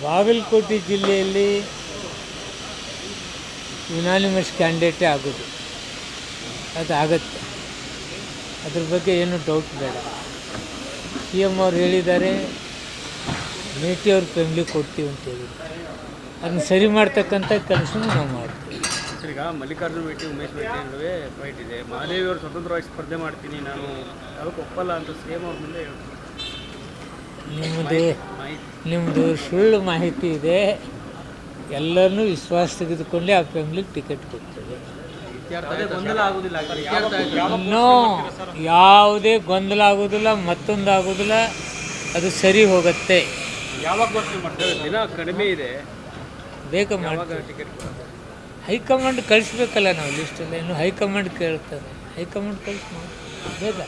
ಬಾಗಲಕೋಟೆ ಜಿಲ್ಲೆಯಲ್ಲಿ ಯುನಾನಿಮಸ್ ಕ್ಯಾಂಡಿಡೇಟೇ ಆಗೋದು, ಅದು ಆಗತ್ತೆ, ಅದ್ರ ಬಗ್ಗೆ ಏನು ಡೌಟ್ ಬೇಡ. ಸಿ ಎಮ್ ಅವ್ರು ಹೇಳಿದ್ದಾರೆ, ಮೇಟಿ ಅವ್ರ ಫ್ಯಾಮಿಲಿ ಕೊಡ್ತೀವಿ ಅಂತ ಹೇಳಿದ್ದಾರೆ. ಅದನ್ನ ಸರಿ ಮಾಡ್ತಕ್ಕಂಥ ಕೆಲಸನೂ ನಾವು ಮಾಡ್ತೀವಿ. ಈಗ ಮಲ್ಲಿಕಾರ್ಜುನ ಮೇಟಿ, ಉಮೇಶ್ ಮೇಟಿ ನಡುವೆ ಫೈಟ್ ಇದೆ. ಮಹಾದೇವಿಯವರು ಸ್ವತಂತ್ರವಾಗಿ ಸ್ಪರ್ಧೆ ಮಾಡ್ತೀನಿ, ನಾನು ಅದಕ್ಕೆ ಒಪ್ಪಲ್ಲ ಅಂತ ಸಿ ಎಮ್ ಅವ್ರ ಮುಂದೆ ಹೇಳ್ತೀನಿ. ನಿಮ್ಮದು ಸುಳ್ಳು ಮಾಹಿತಿ ಇದೆ. ಎಲ್ಲರನ್ನೂ ವಿಶ್ವಾಸ ತೆಗೆದುಕೊಂಡೇ ಆ ಫ್ಯಾಮಿಲಿಗೆ ಟಿಕೆಟ್ ಕೊಡ್ತದೆ. ಇನ್ನೂ ಯಾವುದೇ ಗೊಂದಲ ಆಗೋದಿಲ್ಲ, ಮತ್ತೊಂದು ಆಗೋದಿಲ್ಲ, ಅದು ಸರಿ ಹೋಗುತ್ತೆ. ಯಾವಾಗ ದಿನ ಕಡಿಮೆ ಇದೆ, ಬೇಗ ಮಾಡ್ತೀವಿ. ಹೈಕಮಾಂಡ್ ಕಳಿಸ್ಬೇಕಲ್ಲ, ನಾವು ಲಿಸ್ಟಲ್ಲಿ ಇನ್ನು ಹೈಕಮಾಂಡ್ ಕೇಳ್ತಾರೆ, ಹೈಕಮಾಂಡ್ ಕಳಿಸಿ ಬೇಗ.